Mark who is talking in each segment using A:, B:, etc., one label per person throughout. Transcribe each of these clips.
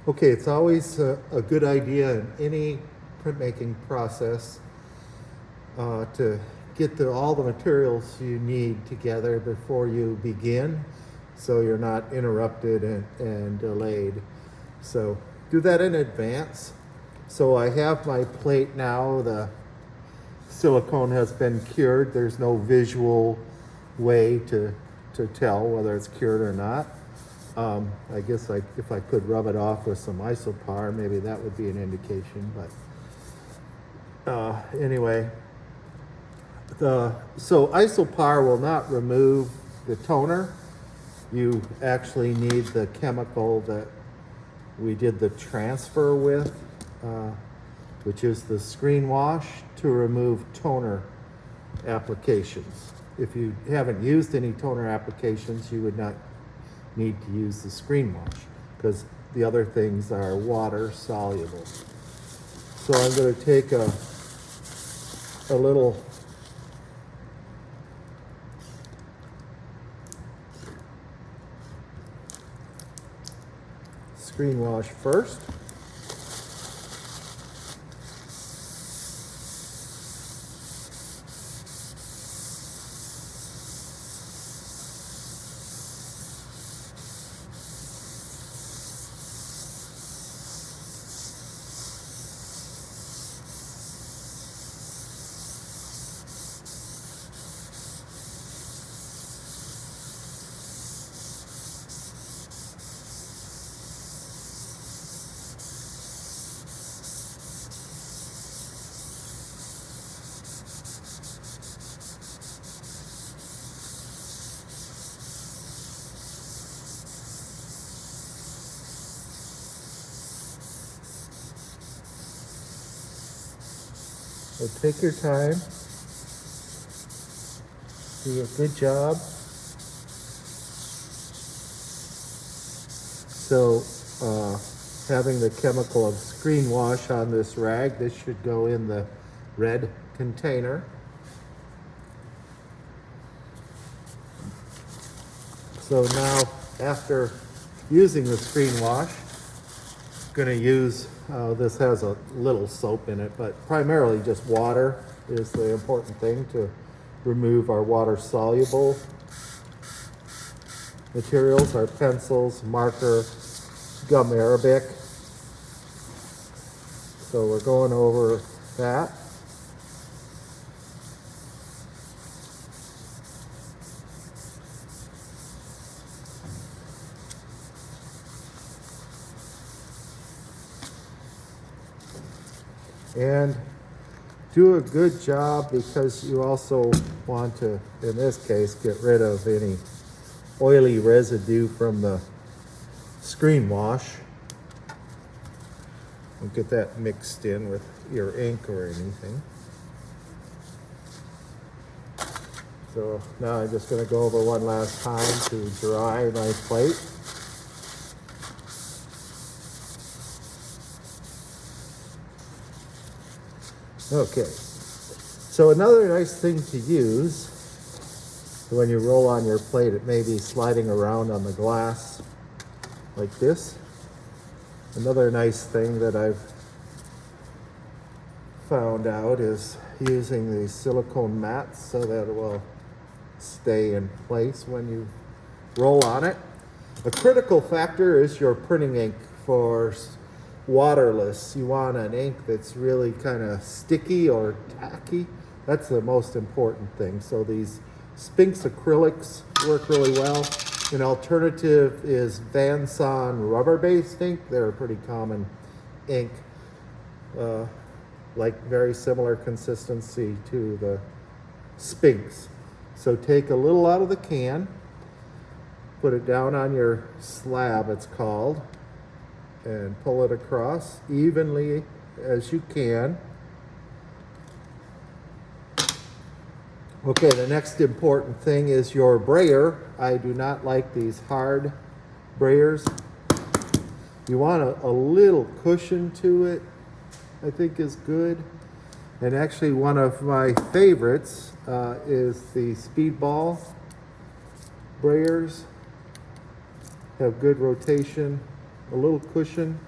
A: Okay, it's always a good idea in any printmaking process to get all the materials you need together before you begin, so you're not interrupted and delayed. So do that in advance. So I have my plate now. The silicone has been cured. There's no visual way to tell whether it's cured or not. I guess if I could rub it off with some isopar, maybe that would be an indication. But anyway, so isopar will not remove the toner. You actually need the chemical that we did the transfer with, which is the screen wash, to remove toner applications. If you haven't used any toner applications, you would not need to use the screen wash because the other things are water soluble. So I'm going to take a little screen wash first. So take your time, do a good job. So having the chemical of screen wash on this rag, this should go in the red container. So now after using the screen wash, I'm going to use, this has a little soap in it, but primarily just water is the important thing to remove our water soluble materials, our pencils, marker, gum arabic. So we're going over that. And do a good job because you also want to, in this case, get rid of any oily residue from the screen wash. Don't get that mixed in with your ink or anything. So now I'm just going to go over one last time to dry my plate. Okay, so another nice thing to use when you roll on your plate, it may be sliding around on the glass like this. Another nice thing that I've found out is using these silicone mats so that it will stay in place when you roll on it. A critical factor is your printing ink for Waterless. You want an ink that's really kind of sticky or tacky. That's the most important thing. So these Sphinx acrylics work really well. An alternative is Van Son rubber-based ink. They're a pretty common ink, like very similar consistency to the Sphinx. So take a little out of the can, put it down on your slab, it's called, and pull it across evenly as you can. Okay, the next important thing is your brayer. I do not like these hard brayers. You want a little cushion to it, I think is good. And actually one of my favorites is the Speedball brayers. Have good rotation, a little cushion.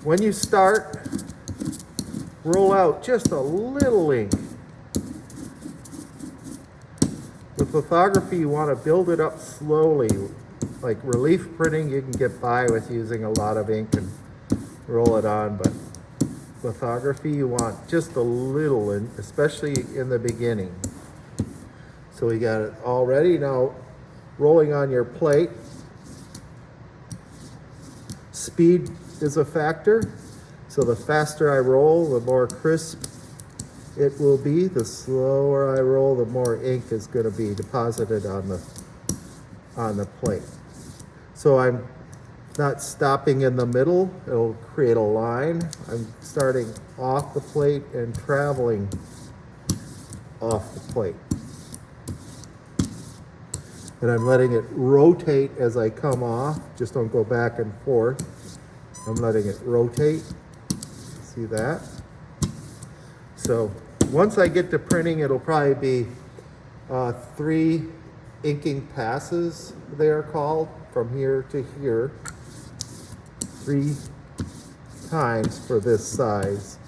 A: When you start, roll out just a little ink. With lithography, you want to build it up slowly. Like relief printing, you can get by with using a lot of ink and roll it on, but lithography, you want just a little, and especially in the beginning. So we got it all ready. Now, rolling on your plate. Speed is a factor. So the faster I roll, the more crisp it will be. The slower I roll, the more ink is going to be deposited on the plate. So I'm not stopping in the middle. It'll create a line. I'm starting off the plate and traveling off the plate. And I'm letting it rotate as I come off. Just don't go back and forth. I'm letting it rotate. See that? So once I get to printing, it'll probably be 3 inking passes, they are called, from here to here. 3 times for this size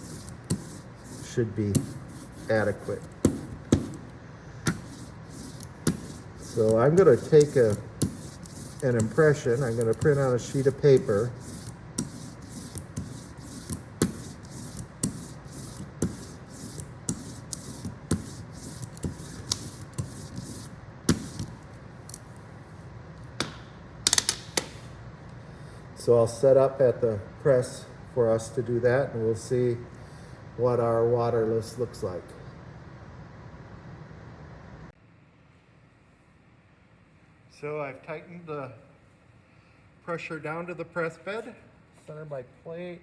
A: should be adequate. So I'm going to take an impression. I'm going to print on a sheet of paper. So I'll set up at the press for us to do that, and we'll see what our waterless looks like. So I've tightened the pressure down to the press bed, center my plate,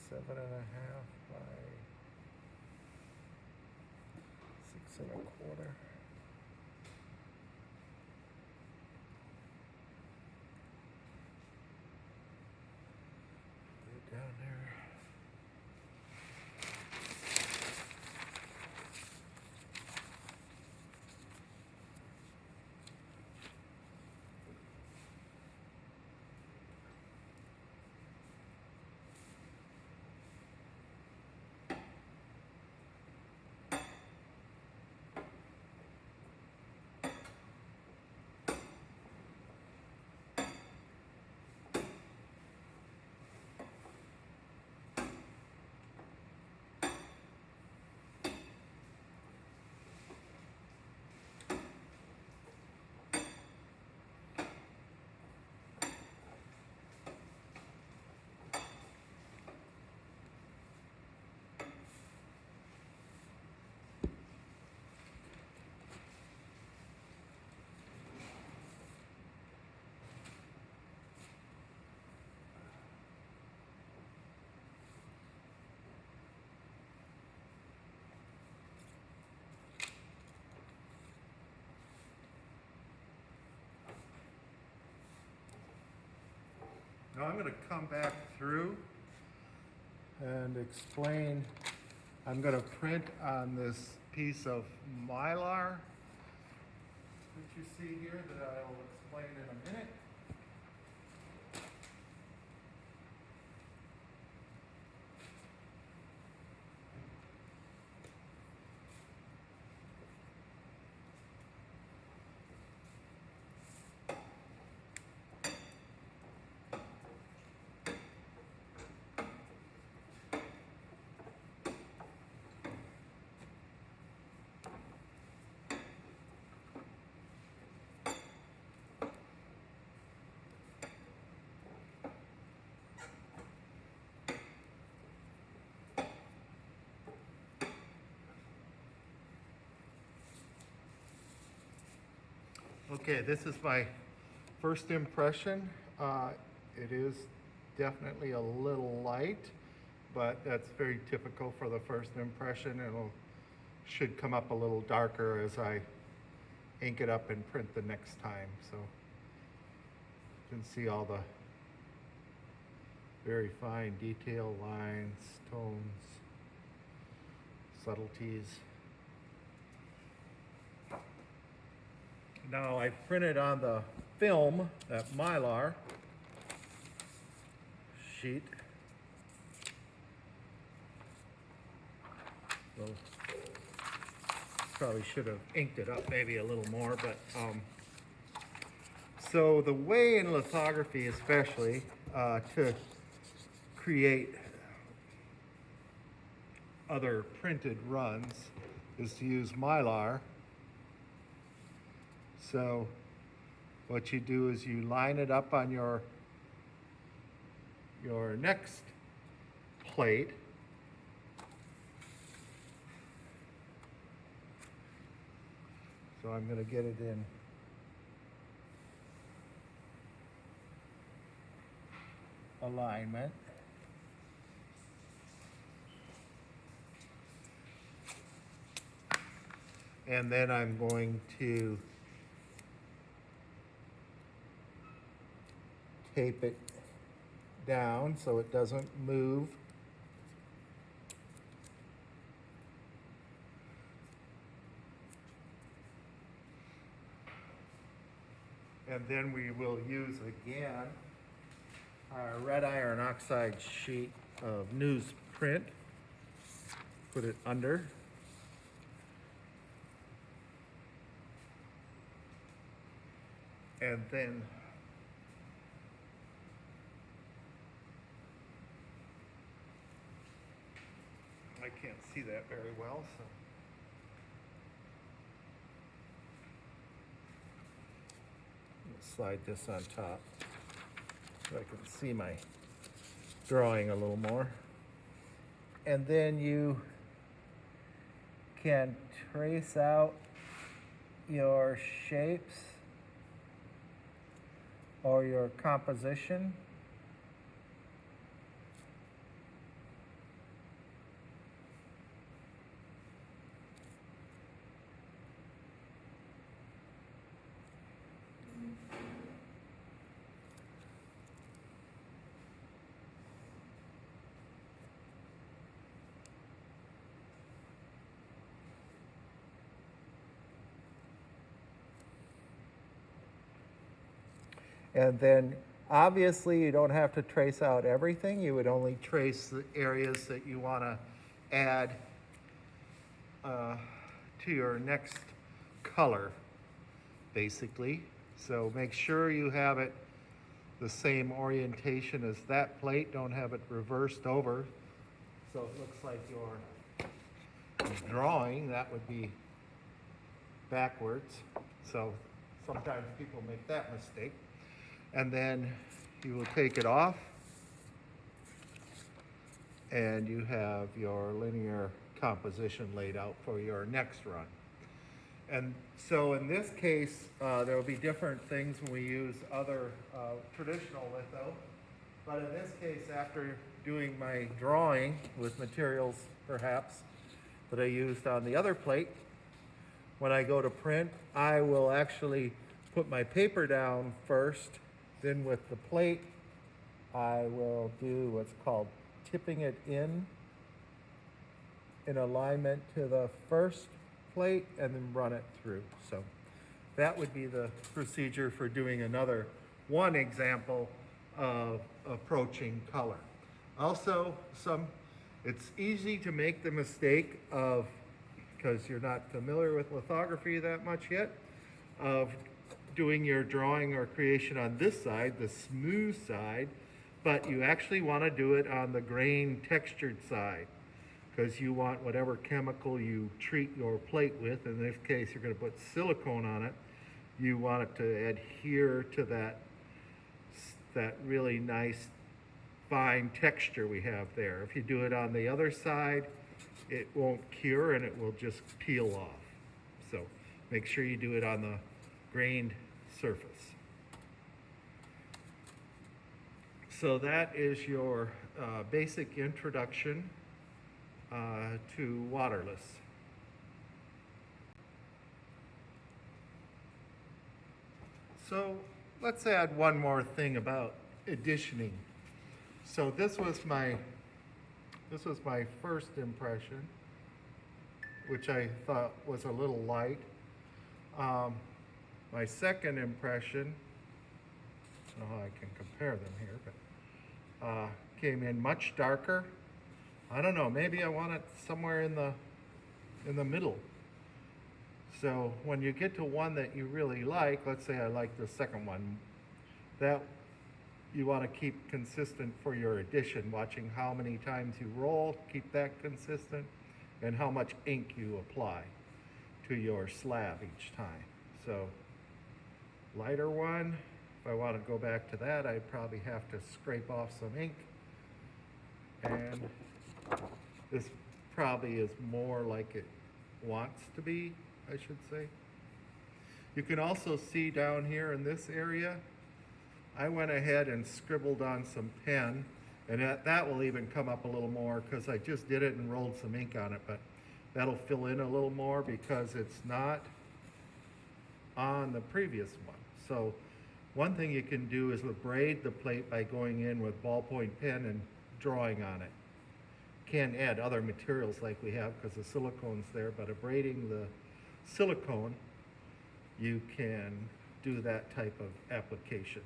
A: 7.5 by 6.25. Down there. Now I'm going to come back through and explain. I'm going to print on this piece of mylar that you see here that I will explain in a minute. Okay, this is my first impression. It is definitely a little light, but that's very typical for the first impression. It'll should come up a little darker as I ink it up and print the next time. So you can see all the very fine detail lines, tones, subtleties. Now I printed on the film, that mylar, sheet. Well, probably should have inked it up maybe a little more, but so the way in lithography especially to create other printed runs is to use Mylar. So what you do is you line it up on your next plate. So I'm going to get it in alignment. And then I'm going to tape it down so it doesn't move. And then we will use again our red iron oxide sheet of newsprint. Put it under. And then I can't see that very well, so slide this on top so I can see my drawing a little more. And then you can trace out your shapes or your composition. And then obviously you don't have to trace out everything. You would only trace the areas that you want to add to your next color, basically. So make sure you have it the same orientation as that plate. Don't have it reversed over. So it looks like you're drawing. That would be backwards. So sometimes people make that mistake. And then you will take it off and you have your linear composition laid out for your next run. And so in this case, there will be different things when we use other traditional litho. But in this case, after doing my drawing with materials perhaps that I used on the other plate, when I go to print, I will actually put my paper down first. Then with the plate, I will do what's called tipping it in alignment to the first plate and then run it through. So that would be the procedure for doing one example of approaching color. Also, it's easy to make the mistake of, because you're not familiar with lithography that much yet, of doing your drawing or creation on this side, the smooth side, but you actually want to do it on the grain textured side because you want whatever chemical you treat your plate with. In this case, you're going to put silicone on it. You want it to adhere to that really nice fine texture we have there. If you do it on the other side, it won't cure and it will just peel off. So make sure you do it on the grained surface. So that is your basic introduction to Waterless. So let's add one more thing about editioning. So this was my first impression, which I thought was a little light. My second impression, I don't know how I can compare them here, but came in much darker. I don't know, maybe I want it somewhere in the middle. So when you get to one that you really like, let's say I like the second one, that you want to keep consistent for your addition, watching how many times you roll, keep that consistent, and how much ink you apply to your slab each time. So lighter one, if I want to go back to that, I'd probably have to scrape off some ink. And this probably is more like it wants to be, I should say. You can also see down here in this area, I went ahead and scribbled on some pen, and that will even come up a little more because I just did it and rolled some ink on it, but that'll fill in a little more because it's not on the previous one. So one thing you can do is abrade the plate by going in with ballpoint pen and drawing on it. Can add other materials like we have because the silicone's there, but abrading the silicone, you can do that type of application.